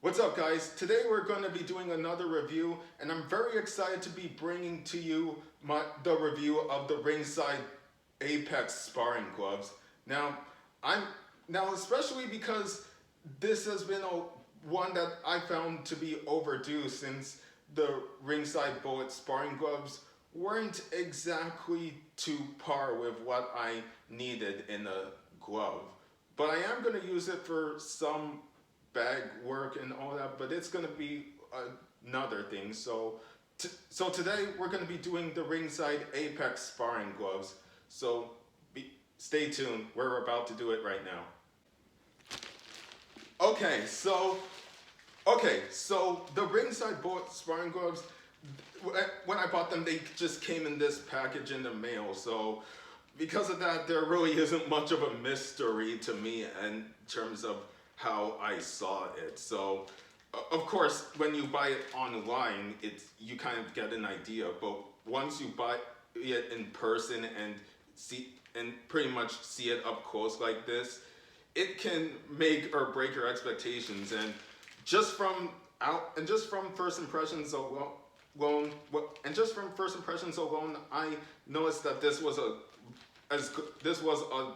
What's up, guys? Today we're going to be doing another review, and I'm very excited to be bringing to you the review of the Ringside Apex Sparring Gloves. Now especially because this has been one that I found to be overdue, since the Ringside Bullet Sparring Gloves weren't exactly to par with what I needed in a glove. But I am going to use it for some bag work and all that, but it's going to be another thing. So today we're going to be doing the Ringside Apex Sparring Gloves. So stay tuned. We're about to do it right now. Okay, so the Ringside Bullet Sparring Gloves, when I bought them, they just came in this package in the mail. So because of that, there really isn't much of a mystery to me in terms of how I saw it. So of course, when you buy it online, you kind of get an idea, but once you buy it in person and pretty much see it up close like this, it can make or break your expectations. And just from first impressions alone, I noticed that this was a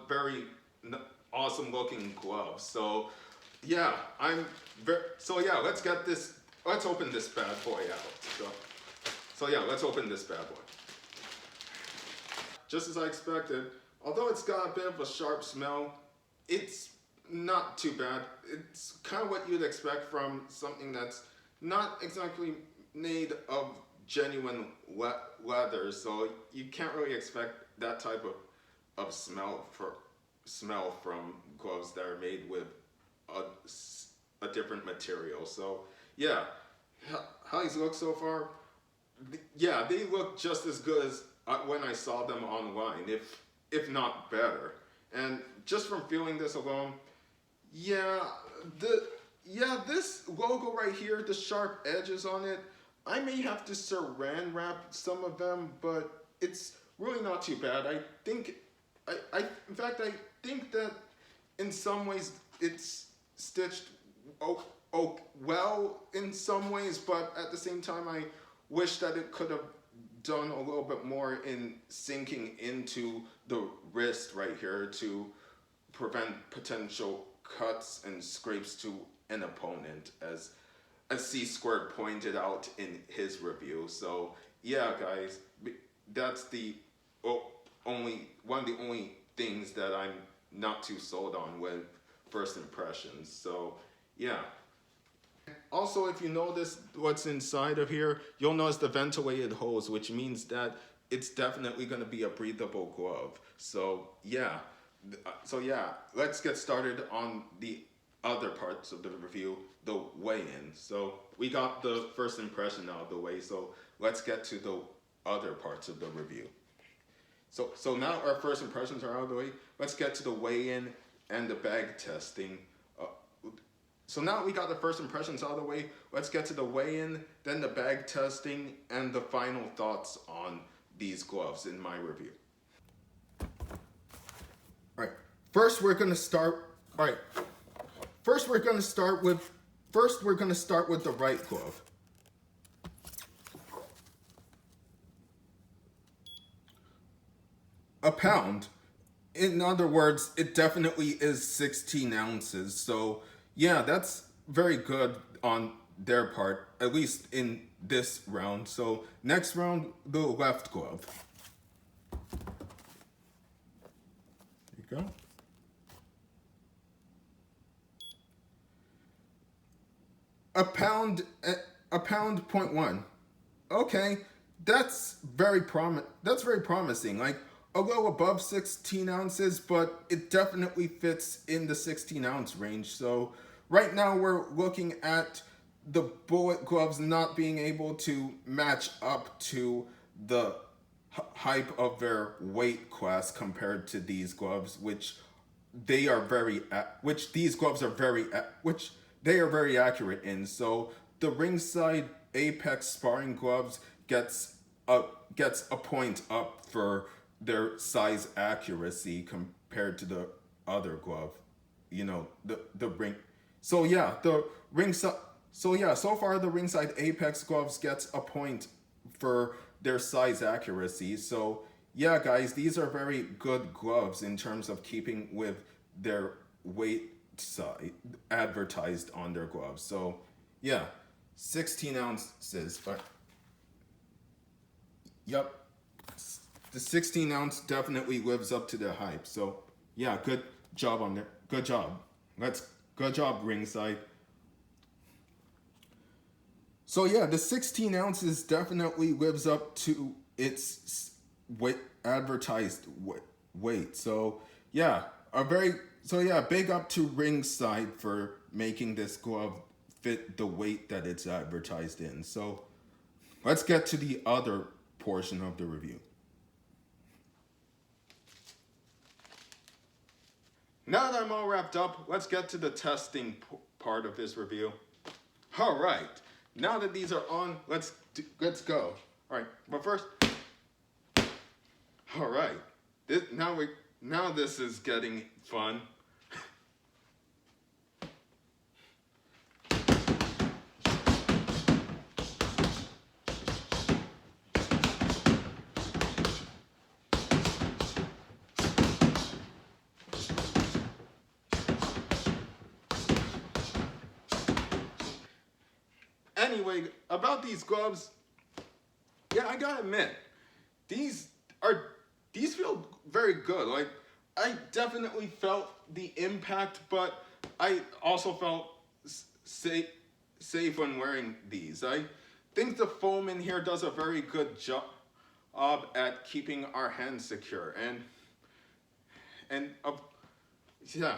very awesome looking glove. So yeah, let's open this bad boy out. So yeah, let's open this bad boy. Just as I expected, although it's got a bit of a sharp smell, it's not too bad. It's kind of what you'd expect from something that's not exactly made of genuine leather, so you can't really expect that type of smell from gloves that are made with a different material. So yeah, how these look so far, yeah, they look just as good as when I saw them online, if not better. And just from feeling this alone, this logo right here, the sharp edges on it, I may have to saran wrap some of them, but it's really not too bad. In fact, I think that in some ways it's stitched well in some ways, but at the same time I wish that it could have done a little bit more in sinking into the wrist right here to prevent potential cuts and scrapes to an opponent, as C Squared pointed out in his review. So yeah, guys, that's one of the only things that I'm not too sold on with first impressions. So yeah. Also, if you notice what's inside of here, you'll notice the ventilated holes, which means that it's definitely going to be a breathable glove. So yeah, let's get started on the other parts of the review, the weigh-in. So we got the first impression out of the way, so let's get to the other parts of the review. So now our first impressions are out of the way, let's get to the weigh-in and the bag testing. So now we got the first impressions out of the way, let's get to the weigh-in, then the bag testing, and the final thoughts on these gloves in my review. Alright, first we're gonna start with the right glove. A pound. In other words, it definitely is 16 ounces. So yeah, that's very good on their part, at least in this round. So next round, the left glove. There you go. A pound 0.1. Okay, that's very promising. Like a little above 16 ounces, but it definitely fits in the 16 ounce range. So right now we're looking at the bullet gloves not being able to match up to the hype of their weight class compared to these gloves, which they are very accurate in. So the Ringside Apex Sparring Gloves gets a point up for their size accuracy compared to the other glove, the ring. So yeah, the Ringside So yeah, so far the Ringside Apex Gloves gets a point for their size accuracy. So yeah, guys, these are very good gloves in terms of keeping with their weight size advertised on their gloves. So yeah, 16 ounces. But yep, the 16 ounce definitely lives up to the hype. So yeah, good job on there. Good job. Good job, Ringside. So yeah, the 16 ounces definitely lives up to its weight advertised weight. So yeah, big up to Ringside for making this glove fit the weight that it's advertised in. So let's get to the other portion of the review. Now that I'm all wrapped up, let's get to the testing part of this review. All right. Now that these are on, let's go. All right. But first, all right. Now this is getting fun. Anyway, about these gloves, yeah, I gotta admit, these feel very good. Like, I definitely felt the impact, but I also felt safe when wearing these. I think the foam in here does a very good job at keeping our hands secure, and yeah.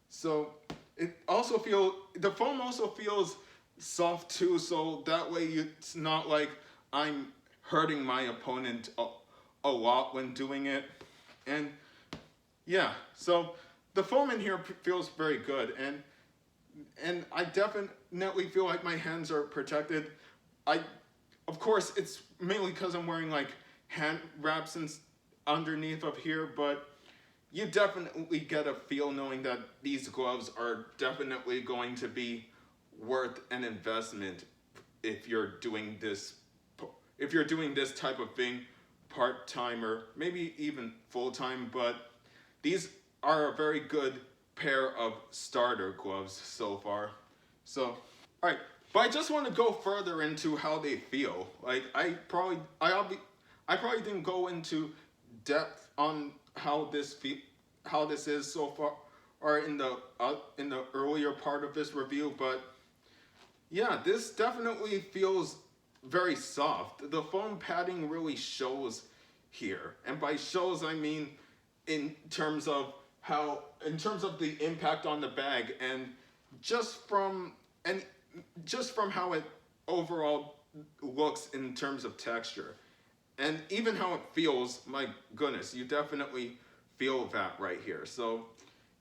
So the foam also feels soft too, so that way it's not like I'm hurting my opponent a lot when doing it. And yeah, so the foam in here feels very good, and I definitely feel like my hands are protected. Of course, it's mainly because I'm wearing like hand wraps and underneath of here, but you definitely get a feel knowing that these gloves are definitely going to be worth an investment if you're doing this type of thing part-time or maybe even full-time. But these are a very good pair of starter gloves so far. So all right, but I just want to go further into how they feel. Like I probably didn't go into depth on how this is so far or in the earlier part of this review, but yeah, this definitely feels very soft. The foam padding really shows here, and by shows I mean in terms of the impact on the bag, and just from how it overall looks in terms of texture, and even how it feels. My goodness, you definitely feel that right here. So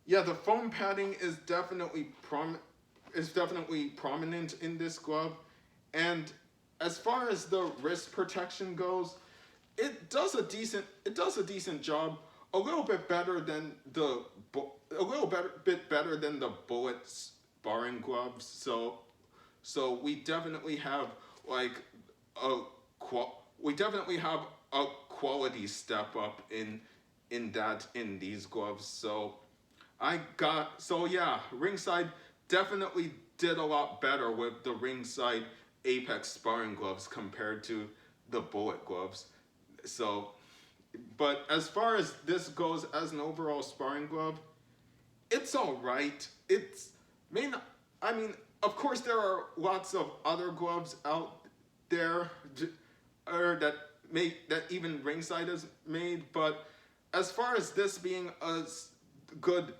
yeah, the foam padding is definitely prominent in this glove, and as far as the wrist protection goes, it does a decent job. A little bit better than the bullet sparring gloves. So we definitely have like a quality step up in these gloves. So yeah, Ringside definitely did a lot better with the Ringside Apex Sparring Gloves compared to the Bullet Gloves. So, but as far as this goes as an overall sparring glove, it's all right. I mean, of course, there are lots of other gloves out there that even Ringside has made, but as far as this being a good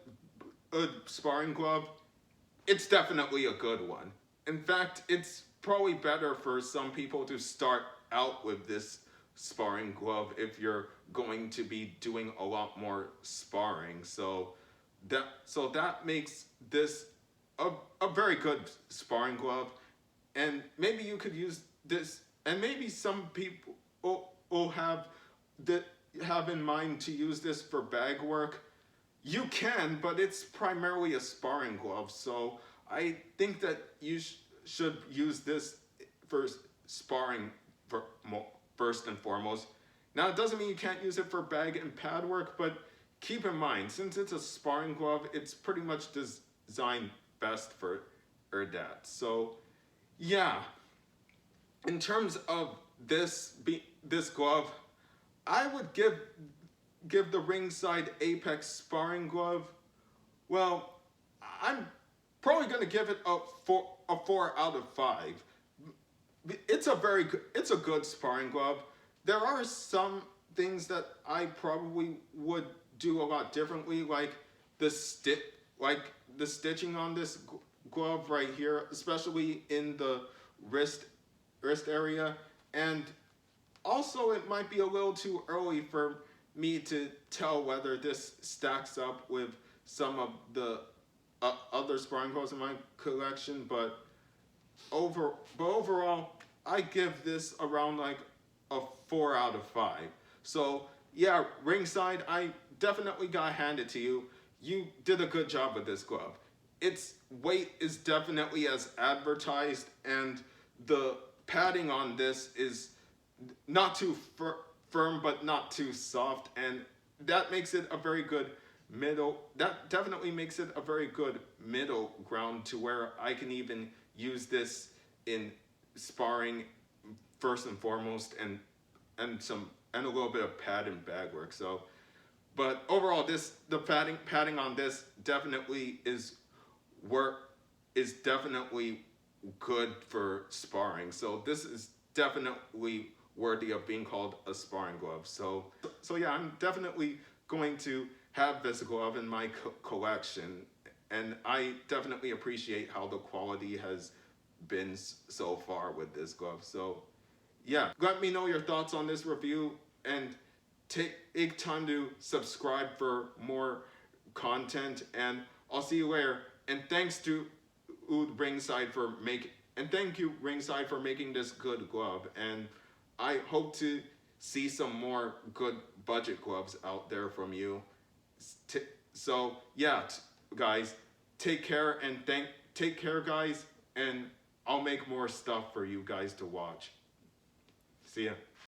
sparring glove, it's definitely a good one. In fact, it's probably better for some people to start out with this sparring glove if you're going to be doing a lot more sparring. So that makes this a very good sparring glove, and maybe you could use this, and maybe some people will have in mind to use this for bag work. You can, but it's primarily a sparring glove, so I think that should use this for sparring first and foremost. Now, it doesn't mean you can't use it for bag and pad work, but keep in mind, since it's a sparring glove, it's pretty much designed best for that. So, yeah, in terms of this glove, I would give the Ringside Apex Sparring Glove, well, I'm probably going to give it a 4 out of 5. It's a good sparring glove. There are some things that I probably would do a lot differently, like the stitching on this glove right here, especially in the wrist area. And also, it might be a little too early for me to tell whether this stacks up with some of the other sparring gloves in my collection, but overall, I give this around like a 4 out of 5. So yeah, Ringside, I definitely gotta hand it to you. You did a good job with this glove. Its weight is definitely as advertised, and the padding on this is not too firm but not too soft, and that makes it a very good that definitely makes it a very good middle ground to where I can even use this in sparring first and foremost, and a little bit of pad and bag work. So, but overall, the padding on this definitely is definitely good for sparring. So this is definitely worthy of being called a sparring glove. So yeah, I'm definitely going to have this glove in my collection, and I definitely appreciate how the quality has been so far with this glove. So yeah, let me know your thoughts on this review, and take time to subscribe for more content, and I'll see you later. And thanks to Ringside for thank you Ringside for making this good glove, and I hope to see some more good budget gloves out there from you. So yeah, guys, take care, and take care, guys, and I'll make more stuff for you guys to watch. See ya.